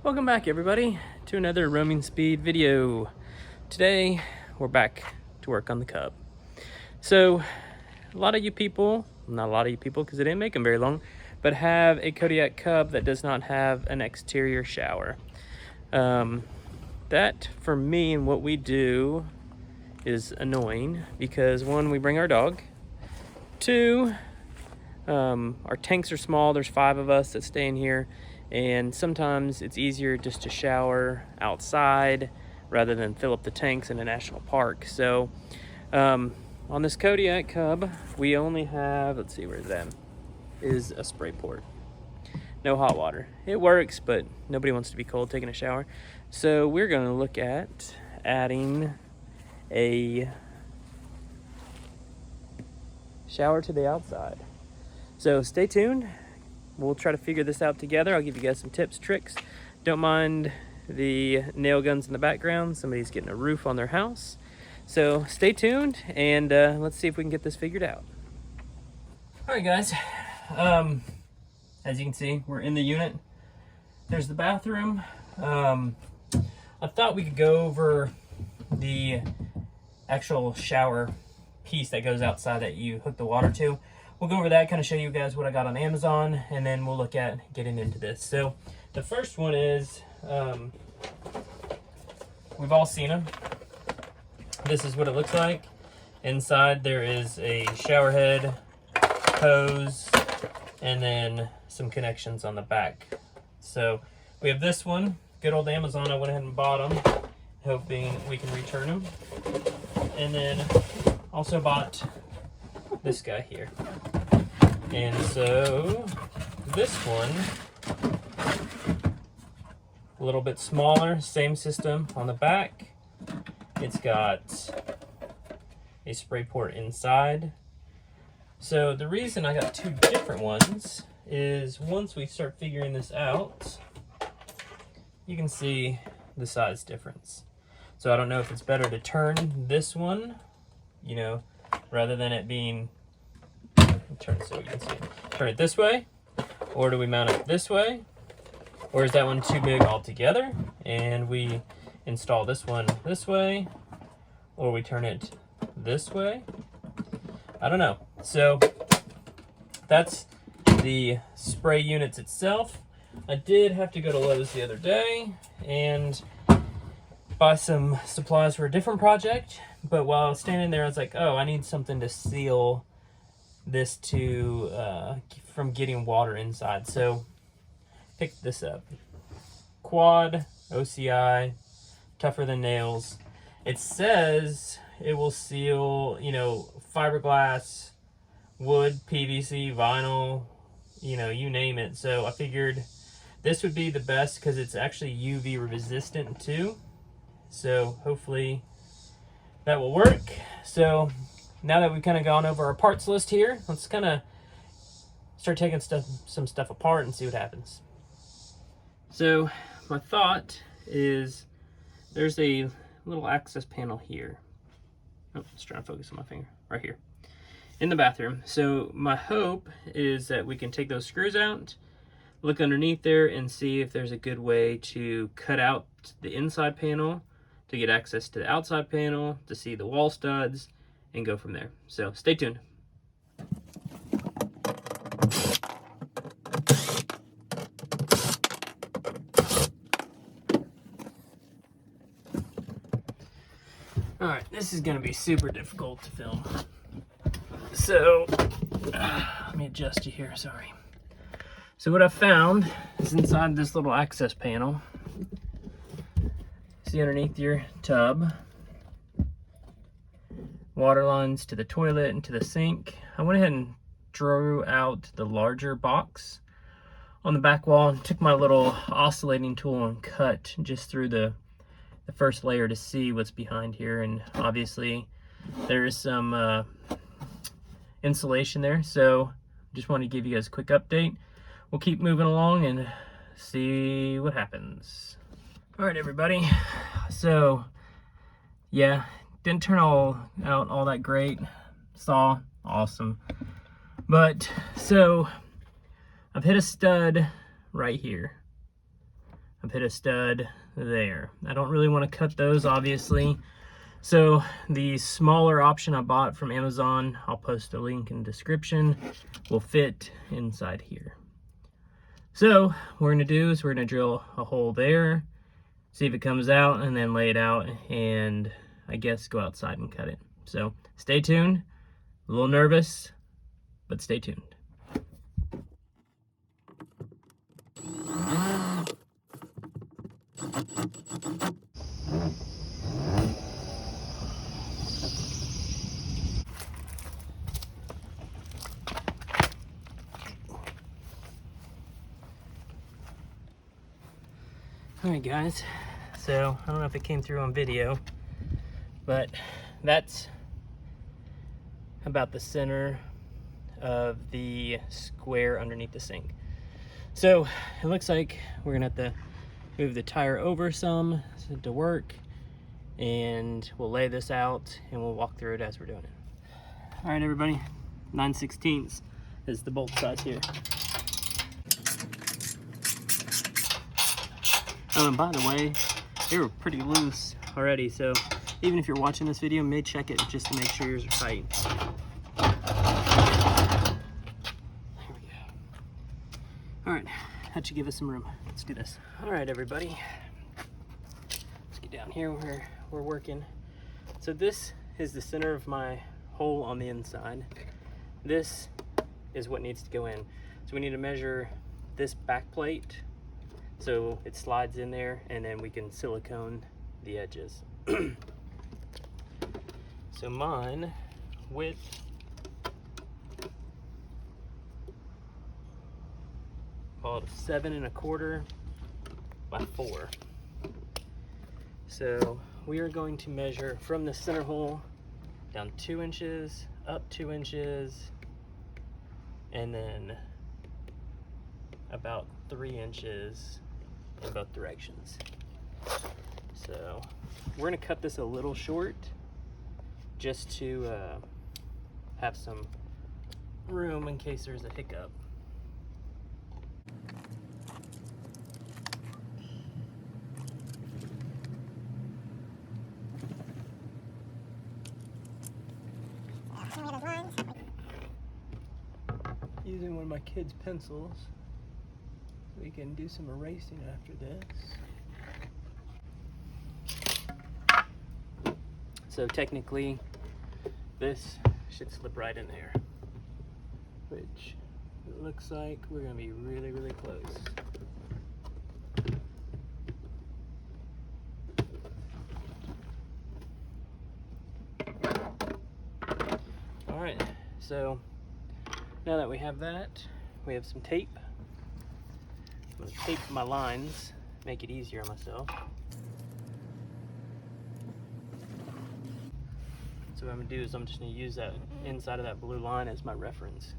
Welcome back everybody to another roaming speed video. Today we're back to work on the Cub. So a lot of you people, not a lot of you people because it didn't make them very long, but have a Kodiak Cub that does not have an exterior shower. That for me and what we do is annoying because one, we bring our dog. Two, our tanks are small. There's 5 of us that stay in here. And sometimes it's easier just to shower outside rather than fill up the tanks in a national park. So on this Kodiak Cub, we only have, let's see, where's that? Is a spray port. No hot water. It works, but nobody wants to be cold taking a shower. So we're going to look at adding a shower to the outside. So stay tuned. We'll try to figure this out together. I'll give you guys some tips, tricks. Don't mind the nail guns in the background. Somebody's getting a roof on their house. So stay tuned and let's see if we can get this figured out. All right, guys. As you can see, we're in the unit. There's the bathroom. I thought we could go over the actual shower piece that goes outside that you hook the water to. We'll go over that, kind of show you guys what I got on Amazon, and then we'll look at getting into this. So the first one is, we've all seen them. This is what it looks like. Inside there is a shower head, hose, and then some connections on the back. So we have this one, good old Amazon. I went ahead and bought them, hoping we can return them. And then also bought this guy here. And so this one, a little bit smaller, same system on the back. It's got a spray port inside. So the reason I got 2 different ones is once we start figuring this out, you can see the size difference. So I don't know if it's better to turn this one, you know, rather than it being, turn it so you can see it. Turn it this way, or do we mount it this way? Or is that one too big altogether and we install this one this way, or we turn it this way? I don't know. So that's the spray units itself. I did have to go to Lowe's the other day and buy some supplies for a different project, but while I was standing there I was like, oh, I need something to seal this to from getting water inside. So picked this up. Quad OCI, tougher than nails. It says it will seal, you know, fiberglass, wood, PVC, vinyl, you know, you name it. So I figured this would be the best because it's actually UV resistant too. So hopefully that will work. So now that we've kind of gone over our parts list here, let's kind of start taking some stuff apart and see what happens. So my thought is there's a little access panel here. Oh, just trying to focus on my finger right here in the bathroom. So my hope is that we can take those screws out, look underneath there and see if there's a good way to cut out the inside panel to get access to the outside panel, to see the wall studs, and go from there. So stay tuned. All right, this is gonna be super difficult to film. So let me adjust you here, sorry. So what I found is inside this little access panel, see underneath your tub, water lines to the toilet and to the sink. I went ahead and drew out the larger box on the back wall and took my little oscillating tool and cut just through the first layer to see what's behind here. And obviously there is some insulation there. So just wanted to give you guys a quick update. We'll keep moving along and see what happens. All right, everybody. So yeah, didn't turn out all that great. Saw, awesome. But so I've hit a stud right here. I've hit a stud there. I don't really want to cut those, obviously. So the smaller option I bought from Amazon, I'll post a link in the description, will fit inside here. So what we're gonna do is we're gonna drill a hole there, see if it comes out, and then lay it out, and I guess go outside and cut it. So stay tuned. A little nervous, but stay tuned. Alright guys, so I don't know if it came through on video, but that's about the center of the square underneath the sink. So it looks like we're gonna have to move the tire over some to work, and we'll lay this out and we'll walk through it as we're doing it. Alright everybody, 9/16 is the bolt size here. Oh, and by the way, they were pretty loose already, so even if you're watching this video, may check it just to make sure yours are tight. There we go. All right, that should give us some room. Let's do this. All right, everybody. Let's get down here where we're working. So this is the center of my hole on the inside. This is what needs to go in. So we need to measure this back plate so it slides in there, and then we can silicone the edges. So mine width called 7 1/4 by 4. So we are going to measure from the center hole down 2 inches, up 2 inches, and then about 3 inches in both directions. So we're gonna cut this a little short just to have some room in case there's a hiccup. Using one of my kids' pencils, we can do some erasing after this. So technically, this should slip right in there, which it looks like we're gonna be really, really close. All right, so now that we have that, we have some tape. I'm gonna tape my lines, make it easier on myself. So what I'm gonna do is I'm just gonna use that inside of that blue line as my reference.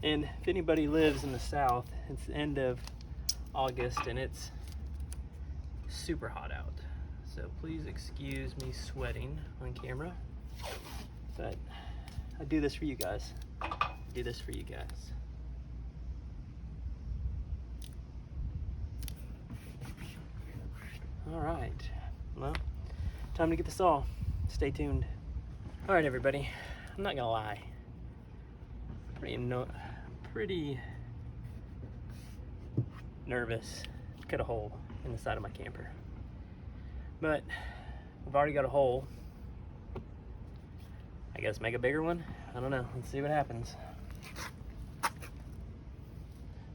And if anybody lives in the South, it's the end of August and it's super hot out. So please excuse me sweating on camera, but I do this for you guys. I do this for you guys. All right, well, time to get this all. Stay tuned. All right, everybody, I'm not gonna lie. Pretty nervous to cut a hole in the side of my camper. But I've already got a hole. I guess make a bigger one? I don't know, let's see what happens. Let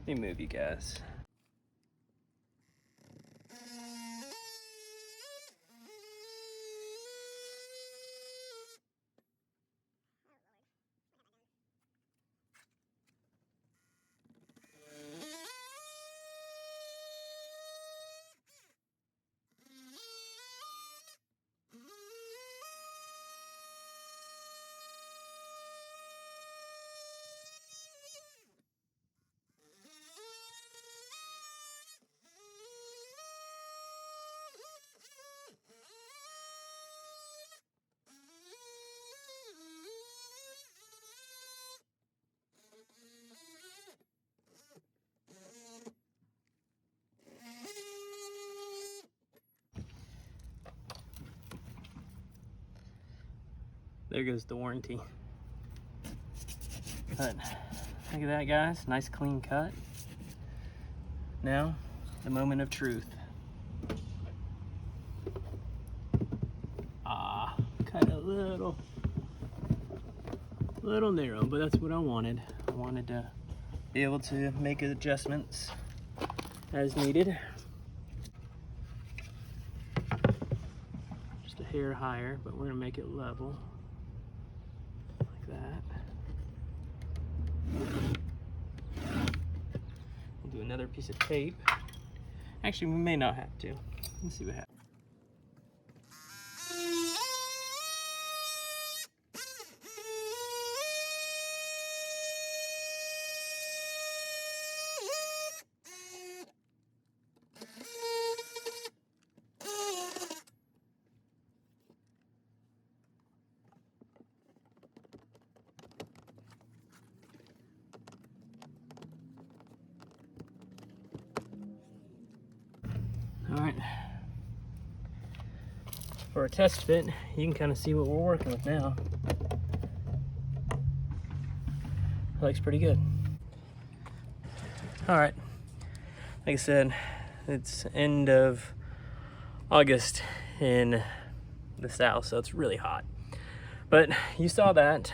me move you guys. there goes the warranty. But look at that, guys. Nice clean cut. Now, the moment of truth. Cut a little narrow, but that's what I wanted. I wanted to be able to make adjustments as needed. Just a hair higher, but we're gonna make it level like that. We'll do another piece of tape. Actually, we may not have to. Let's see what happens. All right, for a test fit, you can kind of see what we're working with now. Looks pretty good. All right, like I said, it's end of August in the south, so it's really hot. But you saw that.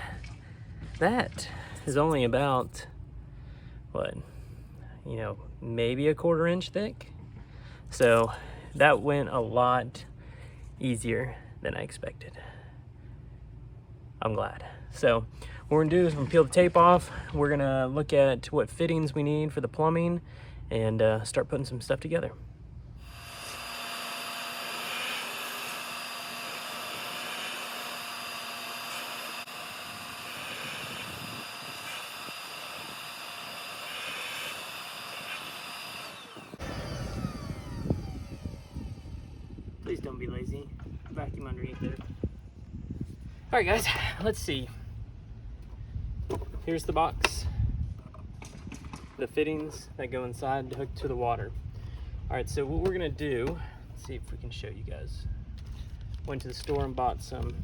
That is only about, what, you know, maybe a 1/4 inch thick. So that went a lot easier than I expected. I'm glad. So what we're gonna do is we're gonna peel the tape off. We're gonna look at what fittings we need for the plumbing and start putting some stuff together. Please don't be lazy. Vacuum underneath there. All right, guys, let's see. Here's the box. The fittings that go inside to hook to the water. All right, so what we're gonna do, let's see if we can show you guys. Went to the store and bought some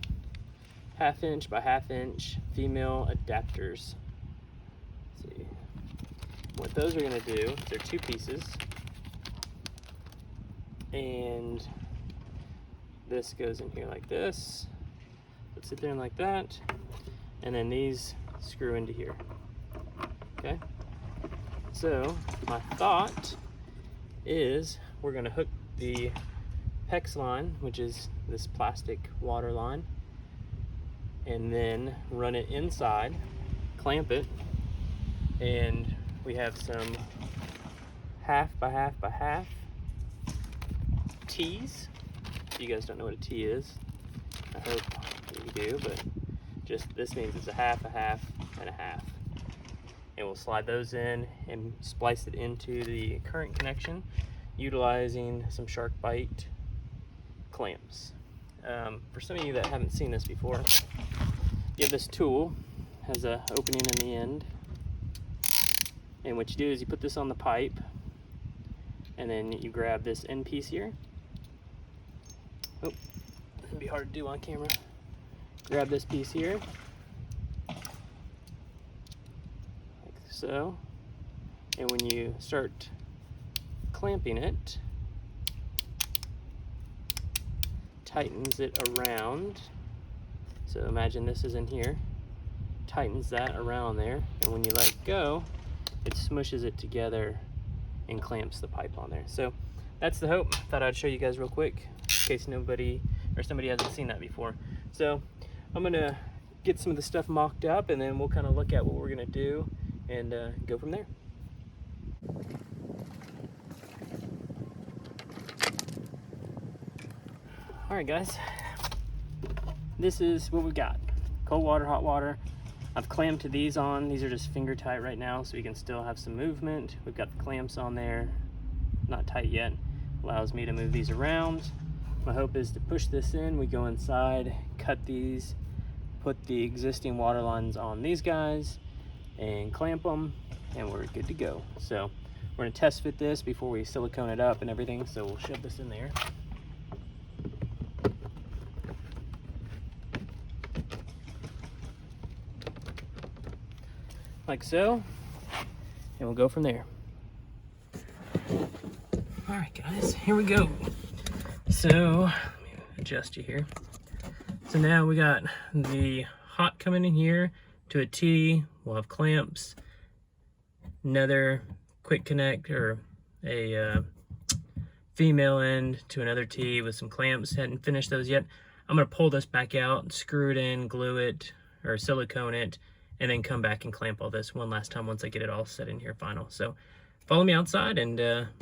1/2 inch by 1/2 inch female adapters. Let's see. What those are gonna do, they're 2 pieces. And this goes in here like this. Puts it there like that. And then these screw into here. Okay? So my thought is we're gonna hook the PEX line, which is this plastic water line, and then run it inside, clamp it, and we have some 1/2 by 1/2 by 1/2 T's. If you guys don't know what a T is, I hope you do, but just this means it's a 1/2, a 1/2, and a 1/2. And we'll slide those in and splice it into the current connection utilizing some shark bite clamps. For some of you that haven't seen this before, you have this tool, has an opening in the end, and what you do is you put this on the pipe, and then you grab this end piece here. Oh, it'd be hard to do on camera. Grab this piece here, like so, and when you start clamping it, tightens it around. So imagine this is in here, tightens that around there, and when you let go, it smushes it together and clamps the pipe on there. So that's the hope. Thought I'd show you guys real quick in case nobody or somebody hasn't seen that before. So I'm gonna get some of the stuff mocked up, and then we'll kind of look at what we're gonna do and go from there. All right, guys, this is what we got. Cold water, hot water. I've clamped these on. These are just finger tight right now, so we can still have some movement. We've got the clamps on there, not tight yet. Allows me to move these around. My hope is to push this in. We go inside, cut these, put the existing water lines on these guys, and clamp them, and we're good to go. So we're gonna test fit this before we silicone it up and everything, so we'll shove this in there. like so, and we'll go from there. All right, guys, here we go. So, let me adjust you here. So now we got the hot coming in here to a T. We'll have clamps, another quick connect or a female end to another T with some clamps. Hadn't finished those yet. I'm gonna pull this back out, screw it in, glue it, or silicone it, and then come back and clamp all this one last time once I get it all set in here final. So follow me outside and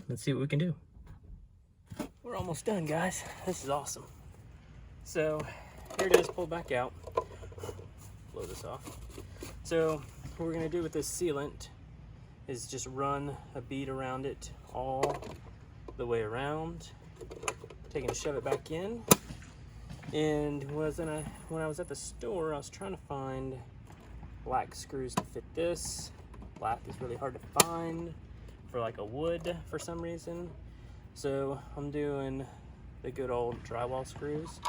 let's see what we can do. We're almost done, guys. This is awesome. So here it is, pulled back out. Blow this off. So what we're gonna do with this sealant is just run a bead around it all the way around. Taking to shove it back in. And when I was at the store, I was trying to find black screws to fit this. Black is really hard to find for like a wood for some reason. So I'm doing the good old drywall screws.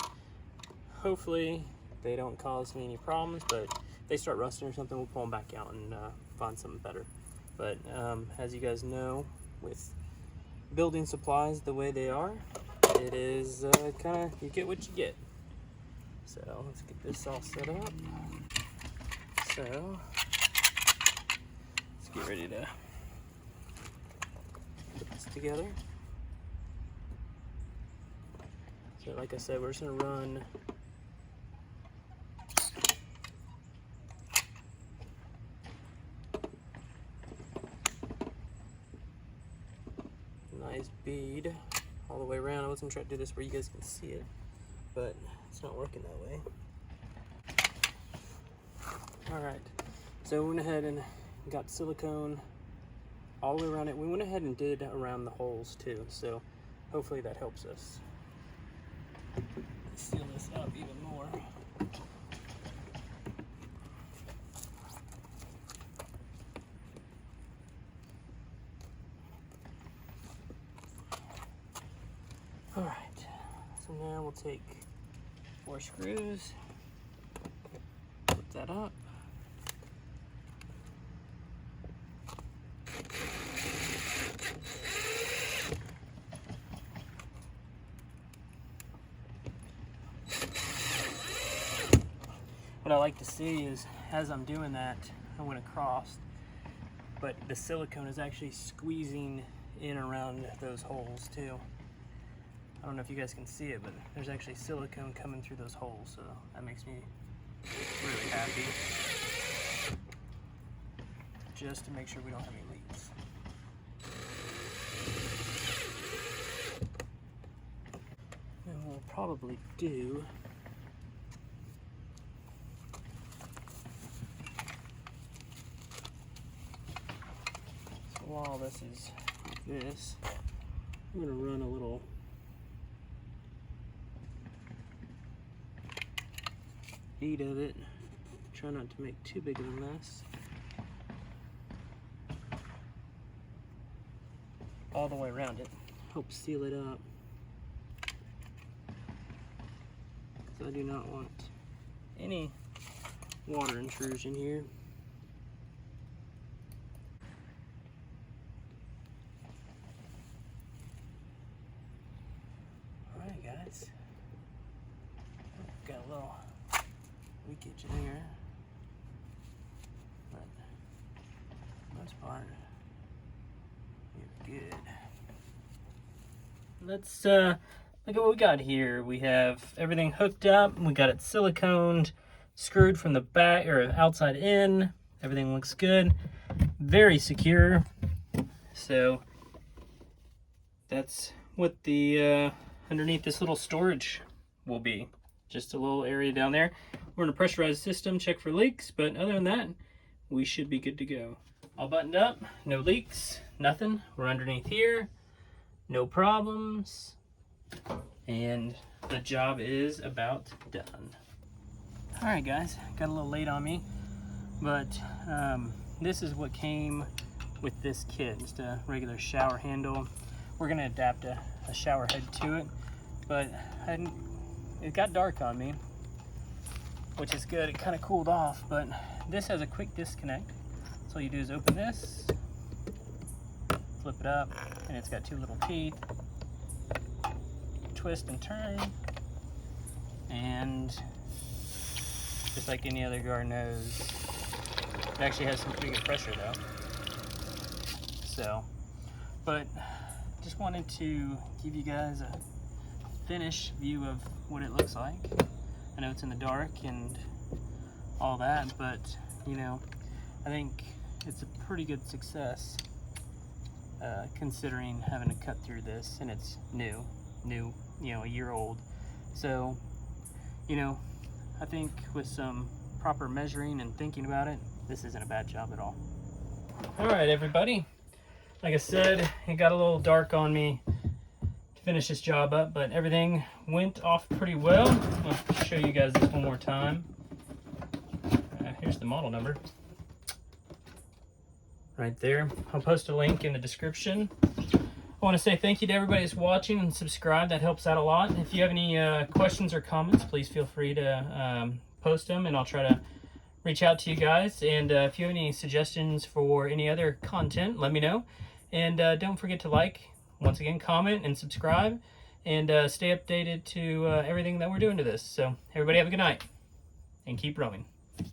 Hopefully they don't cause me any problems, but if they start rusting or something, we'll pull them back out and find something better. But as you guys know, with building supplies the way they are, it is kind of, you get what you get. So let's get this all set up. So let's get ready to put this together. So like I said, we're just gonna run a nice bead all the way around. I wasn't trying to do this where you guys can see it, but it's not working that way. All right, so we went ahead and got silicone all the way around it. We went ahead and did around the holes too, so hopefully that helps us seal this up even more. All right, so now we'll take 4 screws, put that up. What I like to see is, as I'm doing that, I went across, but the silicone is actually squeezing in around those holes too. I don't know if you guys can see it, but there's actually silicone coming through those holes, so that makes me really happy. Just to make sure we don't have any leaks. And we'll probably do while this is like this, I'm going to run a little bead of it. Try not to make too big of a mess. All the way around it. Help seal it up. Because I do not want any water intrusion here. Guys, got a little leakage in here, but for the most part, we're good. Let's look at what we got here. We have everything hooked up. We got it siliconed, screwed from the back or outside in. Everything looks good, very secure. So that's what the underneath this little storage will be. Just a little area down there. We're in a pressurized system, check for leaks, but other than that, we should be good to go. All buttoned up, no leaks, nothing. We're underneath here, no problems, and the job is about done. All right, guys, got a little late on me, but this is what came with this kit. Just a regular shower handle. We're gonna adapt a shower head to it, but it got dark on me, which is good. It kind of cooled off, but this has a quick disconnect, So all you do is open this, flip it up, and it's got two little teeth. Twist and turn, and just like any other garden hose, it actually has some pretty good pressure though. So, but just wanted to give you guys a finished view of what it looks like. I know it's in the dark and all that, but you know, I think it's a pretty good success considering having to cut through this, and it's new, you know, a year old. So, you know, I think with some proper measuring and thinking about it, this isn't a bad job at all. All right, everybody. Like I said, it got a little dark on me to finish this job up, but everything went off pretty well. I'll show you guys this one more time. Here's the model number. Right there. I'll post a link in the description. I want to say thank you to everybody that's watching and subscribe. That helps out a lot. If you have any questions or comments, please feel free to post them, and I'll try to reach out to you guys. And if you have any suggestions for any other content, let me know. And don't forget to like, once again, comment and subscribe, and stay updated to everything that we're doing to this. So everybody have a good night and keep rowing.